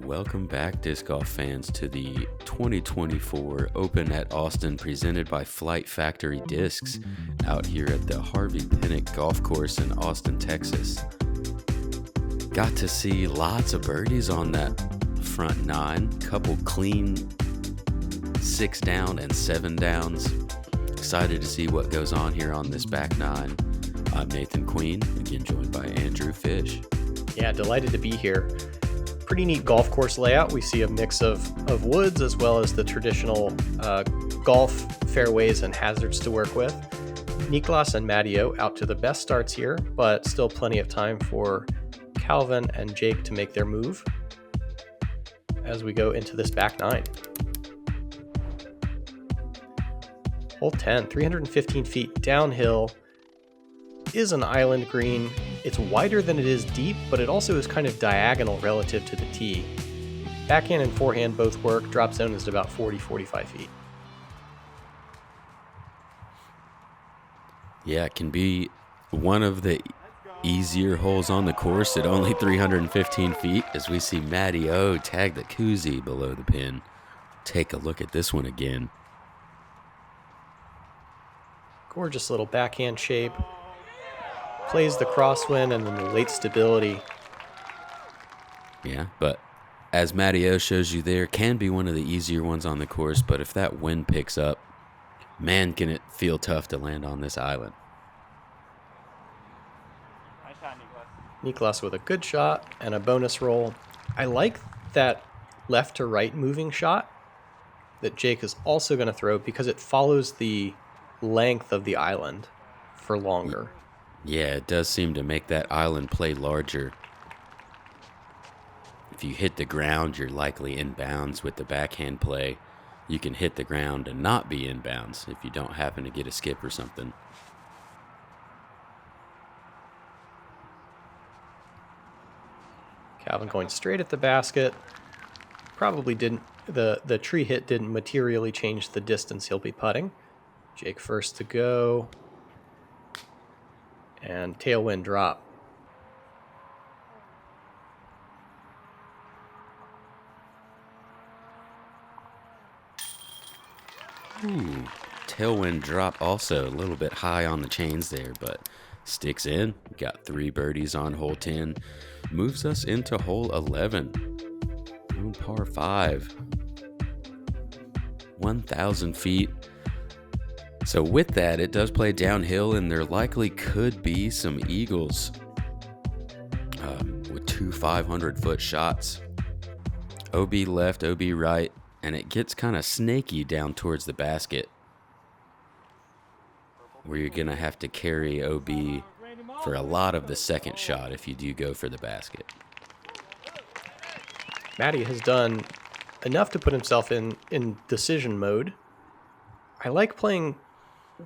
welcome back, disc golf fans, to the 2024 Open at Austin presented by Flight Factory Discs out here at the Harvey Pinnock Golf Course in Austin, Texas. Got to see lots of birdies on that front nine, couple clean 6 down and 7 downs. Excited to see what goes on here on this back nine. I'm Nathan Queen, again joined by Andrew Fish. Yeah, delighted to be here. Pretty neat golf course layout. We see a mix of woods as well as the traditional golf fairways and hazards to work with. Niklas and Matteo out to the best starts here, but still plenty of time for Calvin and Jake to make their move as we go into this back nine. Hole 10, 315 feet downhill, is an island green. It's wider than it is deep, but it also is kind of diagonal relative to the tee. Backhand and forehand both work. Drop zone is about 40-45 feet. Yeah, it can be one of the easier holes on the course at only 315 feet as we see Matty O tag the koozie below the pin. Take a look at this one again. Gorgeous little backhand shape. Plays the crosswind and then the late stability. Yeah, but as Matteo shows you there, can be one of the easier ones on the course, but if that wind picks up, man, can it feel tough to land on this island. Nice shot, Niklas with a good shot and a bonus roll. I like that left to right moving shot that Jake is also going to throw because it follows the length of the island for longer. Yeah, it does seem to make that island play larger. If you hit the ground, you're likely inbounds with the backhand play. You can hit the ground and not be inbounds if you don't happen to get a skip or something. Calvin going straight at the basket. Probably didn't, the tree hit didn't materially change the distance he'll be putting. Jake first to go. And tailwind drop. Ooh, tailwind drop also a little bit high on the chains there, but sticks in. Got 3 birdies on hole 10. Moves us into hole 11. On par 5. 1,000 feet. So with that, it does play downhill, and there likely could be some eagles with 2 500-foot shots. OB left, OB right, and it gets kind of snaky down towards the basket, where you're going to have to carry OB for a lot of the second shot if you do go for the basket. Matty has done enough to put himself in decision mode. I like playing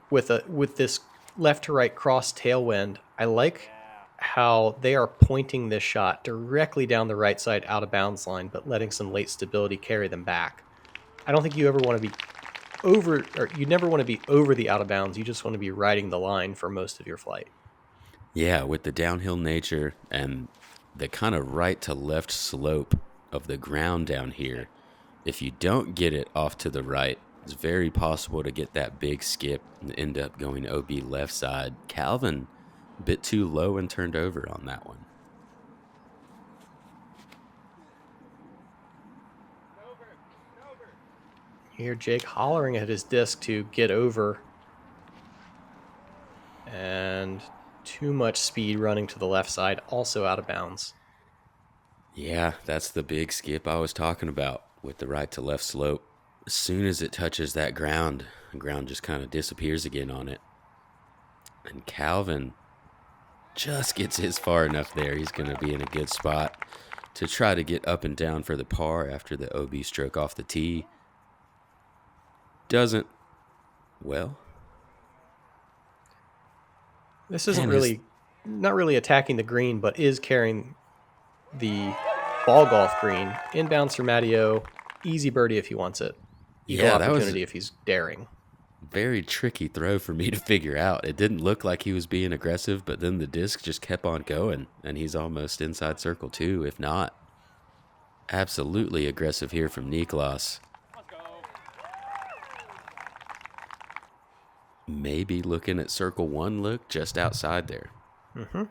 with this left to right cross tailwind. I like how they are pointing this shot directly down the right side out of bounds line, but letting some late stability carry them back. I don't think you ever want to be over, or you never want to be over the out of bounds. You just want to be riding the line for most of your flight. Yeah, with the downhill nature and the kind of right to left slope of the ground down here, if you don't get it off to the right, it's very possible to get that big skip and end up going OB left side. Calvin, a bit too low and turned over on that one. You hear Jake hollering at his disc to get over. And too much speed running to the left side, also out of bounds. Yeah, that's the big skip I was talking about with the right to left slope. As soon as it touches that ground, the ground just kind of disappears again on it. And Calvin just gets his far enough there. He's going to be in a good spot to try to get up and down for the par after the OB stroke off the tee. Doesn't. Well. This isn't not really attacking the green, but is carrying the ball golf green. Inbounds for Matteo. Easy birdie if he wants it. Eagle opportunity if he's daring. Very tricky throw for me to figure out. It didn't look like he was being aggressive, but then the disc just kept on going, and he's almost inside circle 2, if not Absolutely aggressive here from Niklas. Maybe looking at circle one look just outside there. Mm-hmm.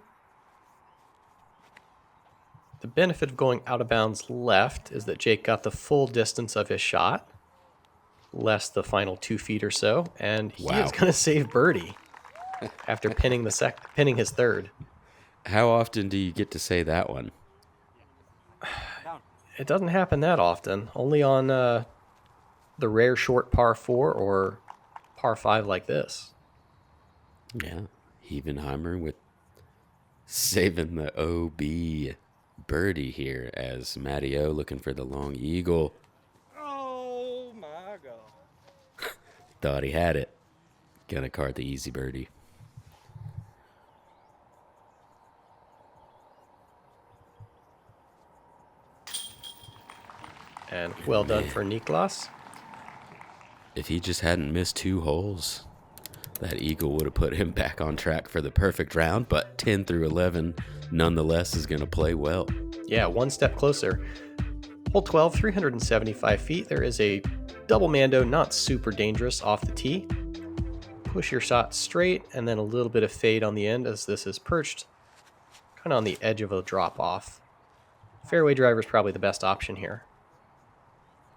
The benefit of going out of bounds left is that Jake got the full distance of his shot, less the final 2 feet or so, and he Wow. is going to save birdie after pinning his third. How often do you get to say that one? It doesn't happen that often. Only on the rare short par 4 or par 5 like this. Yeah. Hebenheimer with saving the OB birdie here as Matty O looking for the long eagle. Oh my God. Thought he had it. Gonna card the easy birdie. And well done for Niklas. If he just hadn't missed 2 holes, that eagle would have put him back on track for the perfect round, but 10 through 11 nonetheless is going to play well. Yeah, one step closer. Hole 12, 375 feet. There is a double mando, not super dangerous off the tee. Push your shot straight and then a little bit of fade on the end as this is perched kind of on the edge of a drop off. Fairway driver is probably the best option here.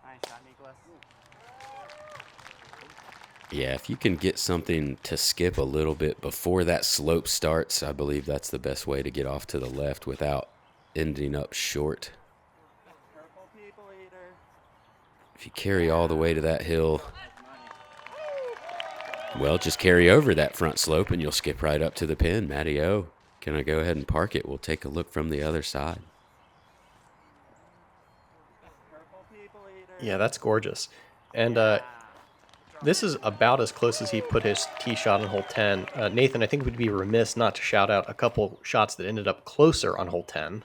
Nice shot, Niklas. Yeah, if you can get something to skip a little bit before that slope starts, I believe that's the best way to get off to the left without ending up short. Purple people eater. If you carry all the way to that hill, well, just carry over that front slope and you'll skip right up to the pin. Matty O, can I go ahead and park it? We'll take a look from the other side. Purple people eater. Yeah, that's gorgeous. And this is about as close as he put his tee shot on hole 10. Nathan, I think we'd be remiss not to shout out a couple shots that ended up closer on hole 10.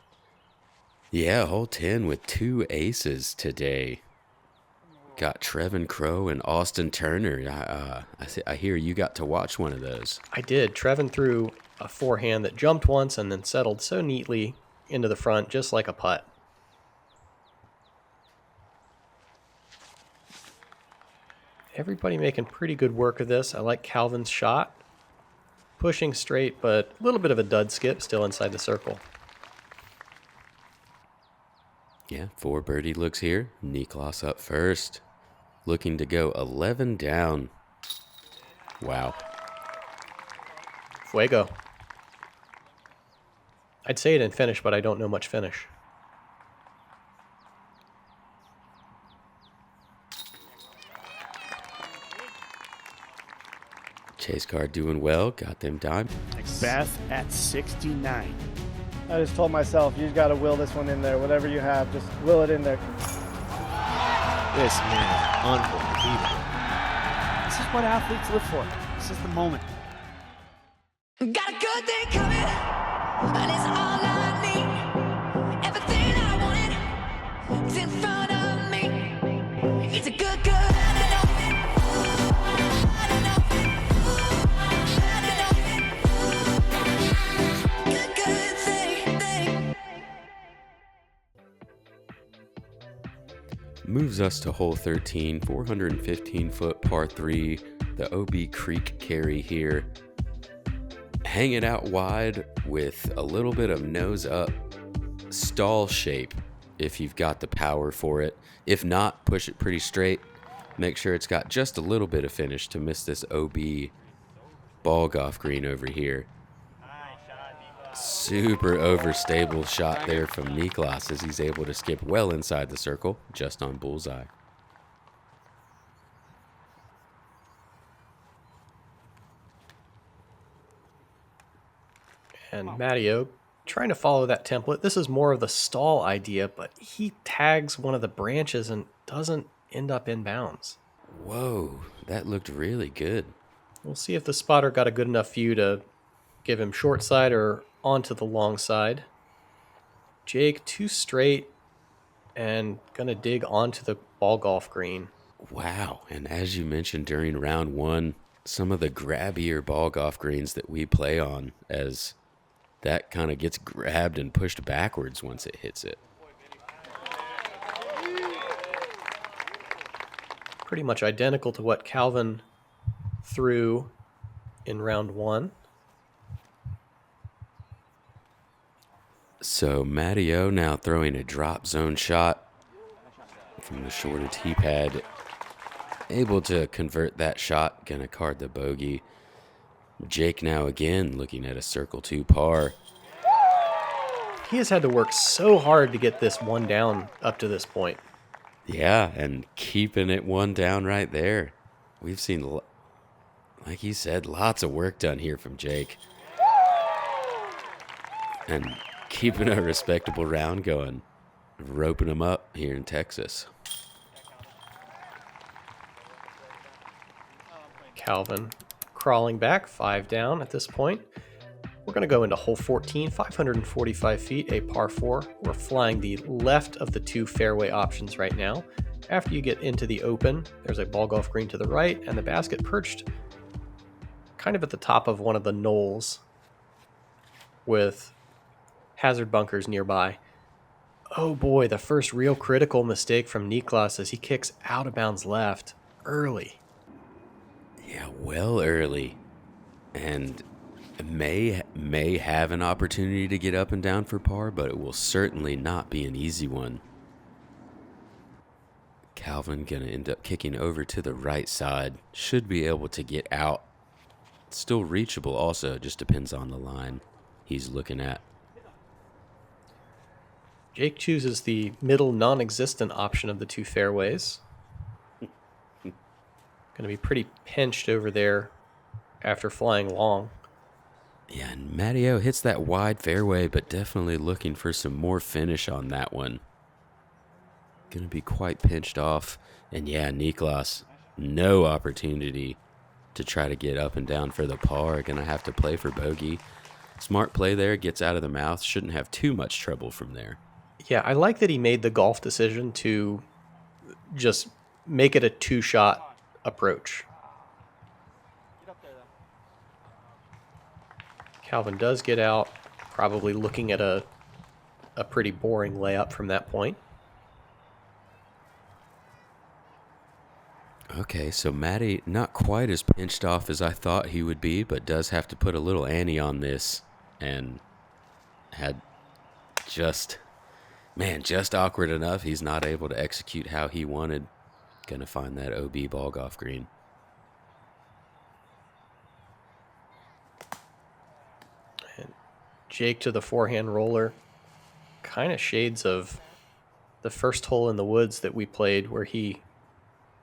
Yeah, hole 10 with 2 aces today. Got Trevin Crow and Austin Turner. I hear you got to watch one of those. I did. Trevin threw a forehand that jumped once and then settled so neatly into the front, just like a putt. Everybody making pretty good work of this. I like Calvin's shot. Pushing straight, but a little bit of a dud skip still inside the circle. Yeah, 4 birdie looks here. Niklas up first. Looking to go 11 down. Wow. Fuego. I'd say it in finish, but I don't know much finish. Chase card doing well. Got them dime. Beth at 69. I just told myself, you just got to will this one in there. Whatever you have, just will it in there. This man is unbelievable. This is what athletes live for. This is the moment. Got a good thing coming, and it's all I need. Everything I wanted is in front of me. It's a good. Good thing. Moves us to hole 13, 415-foot par 3, the OB Creek carry here. Hanging out wide with a little bit of nose up stall shape if you've got the power for it. If not, push it pretty straight. Make sure it's got just a little bit of finish to miss this OB ball golf green over here. Super overstable shot there from Niklas as he's able to skip well inside the circle, just on bullseye. And Matteo trying to follow that template. This is more of the stall idea, but he tags one of the branches and doesn't end up in bounds. Whoa, that looked really good. We'll see if the spotter got a good enough view to give him short side or onto the long side. Jake, 2 straight and gonna dig onto the ball golf green. Wow, and as you mentioned during round 1, some of the grabbier ball golf greens that we play on, as that kind of gets grabbed and pushed backwards once it hits it. pretty much identical to what Calvin threw in round 1. So Matteo now throwing a drop zone shot from the shorter tee pad. Able to convert that shot, gonna card the bogey. Jake now again looking at a circle 2 par. He has had to work so hard to get this one down up to this point. Yeah, and keeping it one down right there. We've seen, like you said, lots of work done here from Jake. And keeping a respectable round going. Roping him up here in Texas. Calvin crawling back, 5 down at this point. We're going to go into hole 14, 545 feet, a par 4. We're flying the left of the 2 fairway options right now. After you get into the open, there's a ball golf green to the right, and the basket perched kind of at the top of one of the knolls with hazard bunkers nearby. Oh boy, the first real critical mistake from Niklas as he kicks out of bounds left early. Yeah, well early. And may have an opportunity to get up and down for par, but it will certainly not be an easy one. Calvin gonna end up kicking over to the right side. Should be able to get out. Still reachable also, just depends on the line he's looking at. Jake chooses the middle non-existent option of the 2 fairways. Going to be pretty pinched over there after flying long. Yeah, and Matteo hits that wide fairway, but definitely looking for some more finish on that one. Going to be quite pinched off. And yeah, Niklas, no opportunity to try to get up and down for the par. Going to have to play for bogey. Smart play there, gets out of the mouth. Shouldn't have too much trouble from there. Yeah, I like that he made the golf decision to just make it a 2-shot approach. Get up there, though. Calvin does get out, probably looking at a pretty boring layup from that point. Okay, so Matty not quite as pinched off as I thought he would be, but does have to put a little ante on this, and had just awkward enough. He's not able to execute how he wanted. Gonna find that OB ball golf green. And Jake to the forehand roller. Kind of shades of the first hole in the woods that we played where he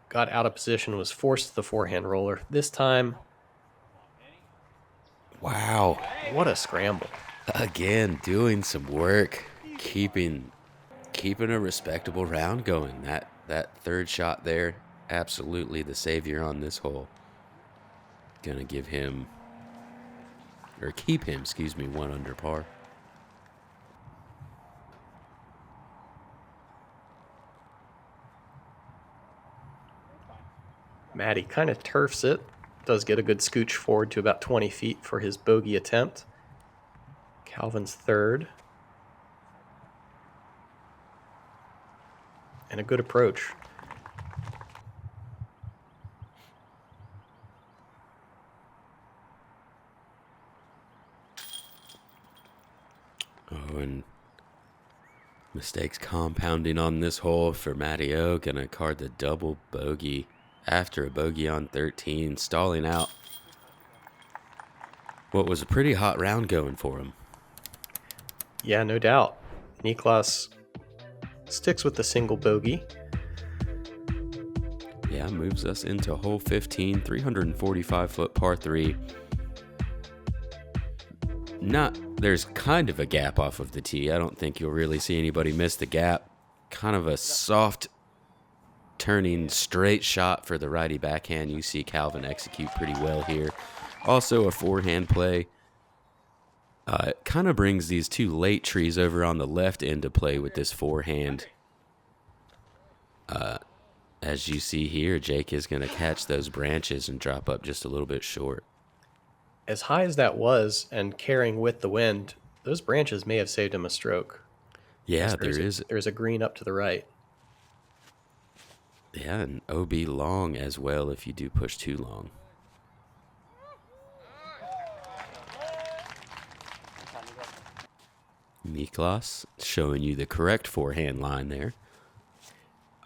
got out of position, was forced to the forehand roller. This time, Wow. what a scramble. Again, doing some work, keeping a respectable round going. That third shot there, absolutely the savior on this hole. Gonna keep him, 1 under par. Matty kind of turfs it. Does get a good scooch forward to about 20 feet for his bogey attempt. Calvin's third. And a good approach. Oh, and mistakes compounding on this hole for Matteo. Gonna card the double bogey after a bogey on 13, stalling out what was a pretty hot round going for him. Yeah, no doubt. Niklas sticks with the single bogey. Yeah, moves us into hole 15, 345-foot par 3. There's kind of a gap off of the tee. I don't think you'll really see anybody miss the gap. Kind of a soft turning straight shot for the righty backhand. You see Calvin execute pretty well here. Also a forehand play. Kind of brings these 2 late trees over on the left end to play with this forehand. As you see here, Jake is going to catch those branches and drop up just a little bit short. As high as that was and carrying with the wind, those branches may have saved him a stroke. Yeah, There's a green up to the right. Yeah, and OB long as well if you do push too long. Niklas showing you the correct forehand line there.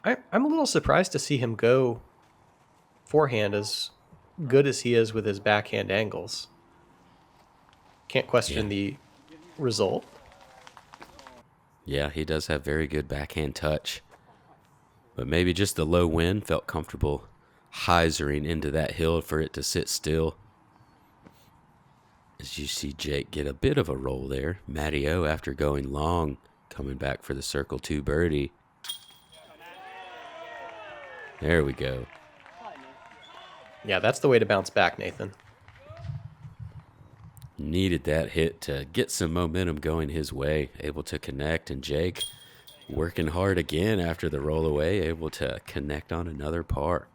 I'm a little surprised to see him go forehand as good as he is with his backhand angles. Can't question the result. Yeah, he does have very good backhand touch. But maybe just the low wind felt comfortable hyzering into that hill for it to sit still. As you see Jake get a bit of a roll there. Matty O, after going long, coming back for the circle 2 birdie. There we go. Yeah, that's the way to bounce back, Nathan. Needed that hit to get some momentum going his way. Able to connect, and Jake working hard again after the roll away, able to connect on another par.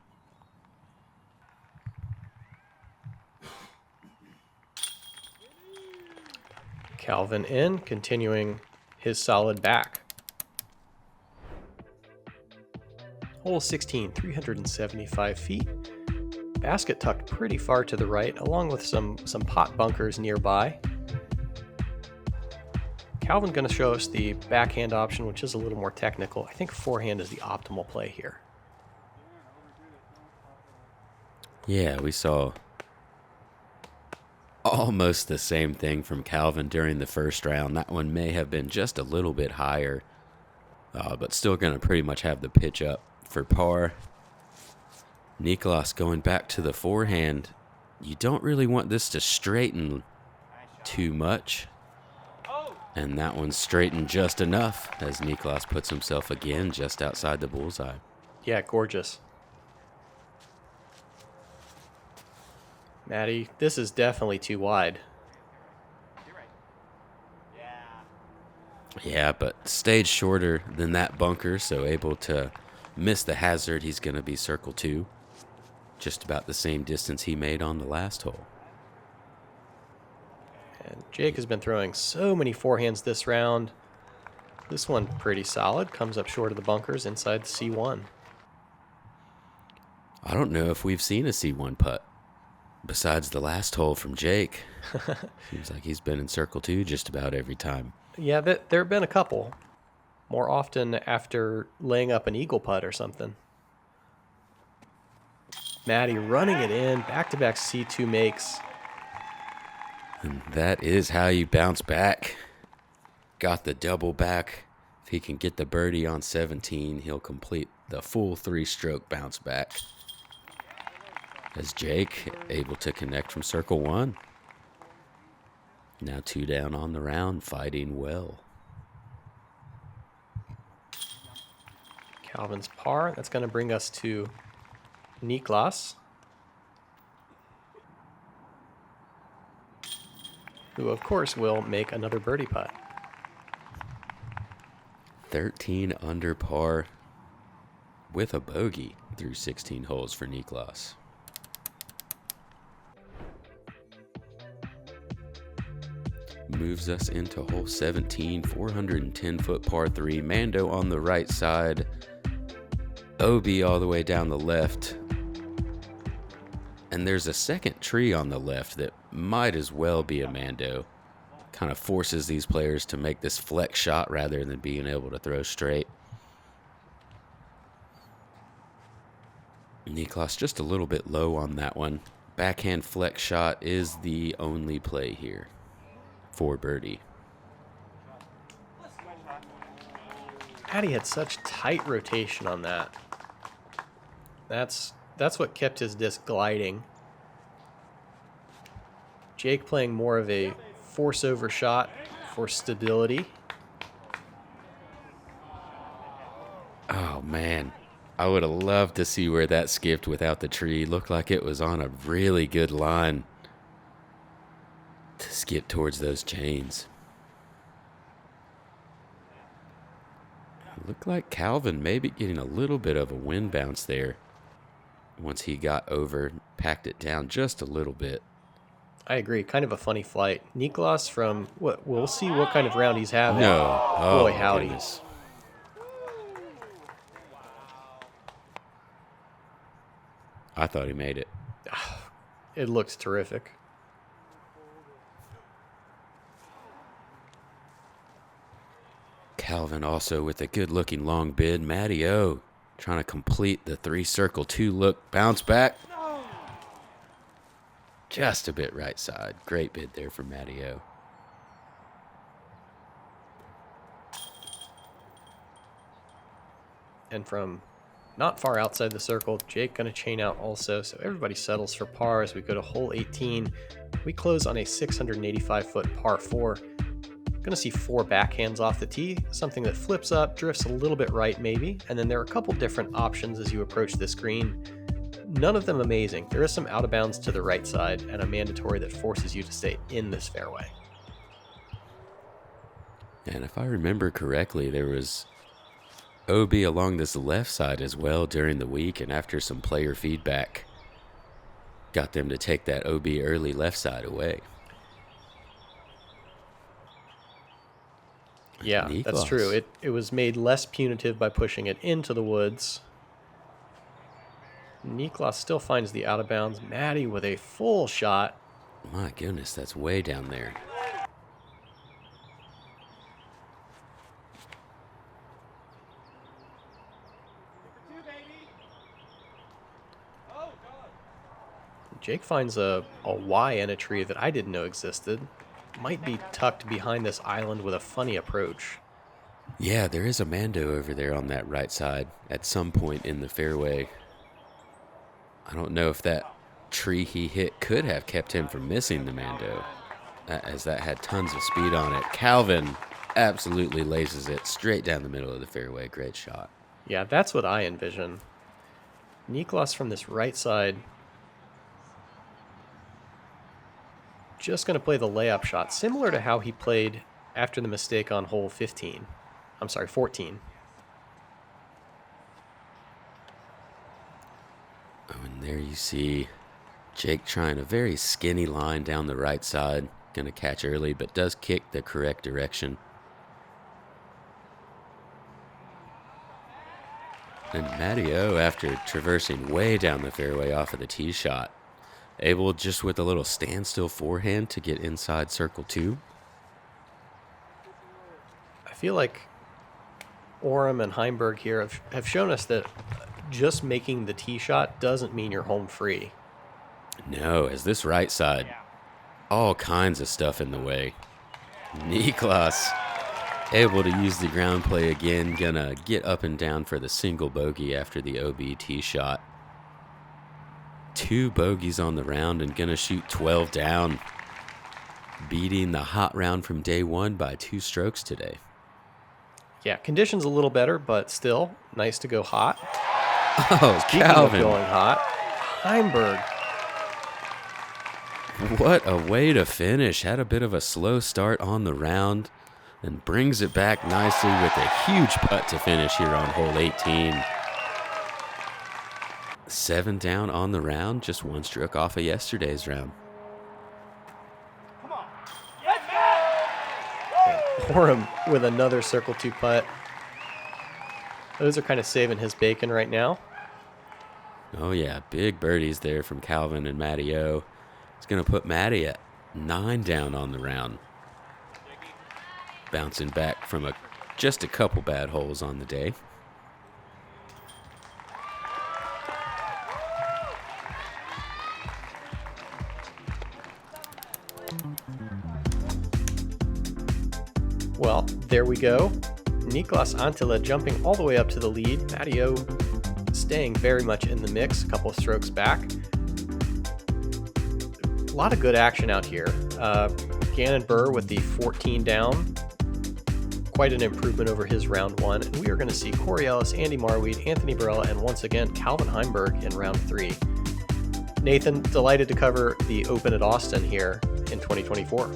Calvin in, continuing his solid back. Hole 16, 375 feet. Basket tucked pretty far to the right, along with some pot bunkers nearby. Calvin's going to show us the backhand option, which is a little more technical. I think forehand is the optimal play here. Yeah, we saw almost the same thing from Calvin during the first round. That one may have been just a little bit higher, but still going to pretty much have the pitch up for par. Niklas going back to the forehand. You don't really want this to straighten too much. And that one's straightened just enough as Niklas puts himself again just outside the bullseye. Yeah, gorgeous. Matty, this is definitely too wide. Yeah, but stayed shorter than that bunker, so able to miss the hazard. He's going to be circle 2. Just about the same distance he made on the last hole. And Jake has been throwing so many forehands this round. This one pretty solid. Comes up short of the bunkers inside the C1. I don't know if we've seen a C1 putt besides the last hole from Jake. Seems like he's been in circle 2 just about every time. Yeah, there have been a couple. More often after laying up an eagle putt or something. Matty running it in. Back-to-back C2 makes. And that is how you bounce back. Got the double back. If he can get the birdie on 17, he'll complete the full 3-stroke bounce back. As Jake able to connect from circle 1. Now 2 down on the round, fighting well. Calvin's par. That's going to bring us to Niklas, who of course will make another birdie putt. 13 under par with a bogey through 16 holes for Niklas. Moves us into hole 17, 410-foot par 3. Mando on the right side. OB all the way down the left. And there's a second tree on the left that might as well be a Mando. Kind of forces these players to make this flex shot rather than being able to throw straight. Niklas just a little bit low on that one. Backhand flex shot is the only play here for birdie. Matty had such tight rotation on that. That's what kept his disc gliding. Jake playing more of a force over shot for stability. Oh man, I would have loved to see where that skipped without the tree. Looked like it was on a really good line to skip towards those chains. Looked like Calvin maybe getting a little bit of a wind bounce there. Once he got over, packed it down just a little bit. I agree. Kind of a funny flight. Niklas from what? We'll see what kind of round he's having. No. Oh, boy, howdy. goodness. I thought he made it. It looks terrific. Calvin also with a good-looking long bid. Matty O trying to complete the 3-circle 2 look. Bounce back. Just a bit right side. Great bid there from Matty O. And from not far outside the circle, Jake going to chain out also. So everybody settles for par as we go to hole 18. We close on a 685-foot par 4. Going to see 4 backhands off the tee, something that flips up, drifts a little bit right maybe, and then there are a couple different options as you approach this green. None of them amazing. There is some out of bounds to the right side and a mandatory that forces you to stay in this fairway. And if I remember correctly, there was OB along this left side as well during the week, and after some player feedback, got them to take that OB early left side away. Yeah, Niklas. That's true. It was made less punitive by pushing it into the woods. Niklas still finds the out of bounds. Matty with a full shot. My goodness, that's way down there. Jake finds a Y in a tree that I didn't know existed. Might be tucked behind this island with a funny approach. Yeah, there is a Mando over there on that right side at some point in the fairway. I don't know if that tree he hit could have kept him from missing the Mando, as that had tons of speed on it. Calvin absolutely laces it straight down the middle of the fairway. Great shot. Yeah, that's what I envision. Niklas from this right side. Just going to play the layup shot, similar to how he played after the mistake on hole 14. Oh, and there you see Jake trying a very skinny line down the right side. Going to catch early, but does kick the correct direction. And Matty O, after traversing way down the fairway off of the tee shot, able just with a little standstill forehand to get inside circle 2. I feel like Orum and Heimburg here have shown us that just making the tee shot doesn't mean you're home free. No, as this right side, all kinds of stuff in the way. Niklas able to use the ground play again, gonna get up and down for the single bogey after the OB tee shot. 2 bogeys on the round and gonna shoot 12 down, beating the hot round from day 1 by 2 strokes today. Yeah, conditions a little better, but still nice to go hot. Oh, Speaking of Calvin. going hot, Heimburg. What a way to finish. Had a bit of a slow start on the round and brings it back nicely with a huge putt to finish here on hole 18. 7 down on the round, just 1 stroke off of yesterday's round. Orum with another circle 2 putt. Those are kind of saving his bacon right now. Oh yeah, big birdies there from Calvin and Matty O. It's going to put Matty at 9 down on the round. Bouncing back from just a couple bad holes on the day. Well, there we go. Niklas Anttila jumping all the way up to the lead. Matty O staying very much in the mix, a couple of strokes back. A lot of good action out here. Gannon Burr with the 14 down. Quite an improvement over his round 1. And we are going to see Corey Ellis, Andy Marweed, Anthony Barella, and once again, Calvin Heimburg in round 3. Nathan, delighted to cover the Open at Austin here in 2024.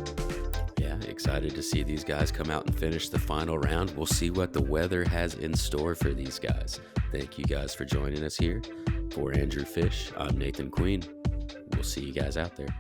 Yeah, excited to see these guys come out and finish the final round. We'll see what the weather has in store for these guys. Thank you guys for joining us here. For Andrew Fish, I'm Nathan Queen. We'll see you guys out there.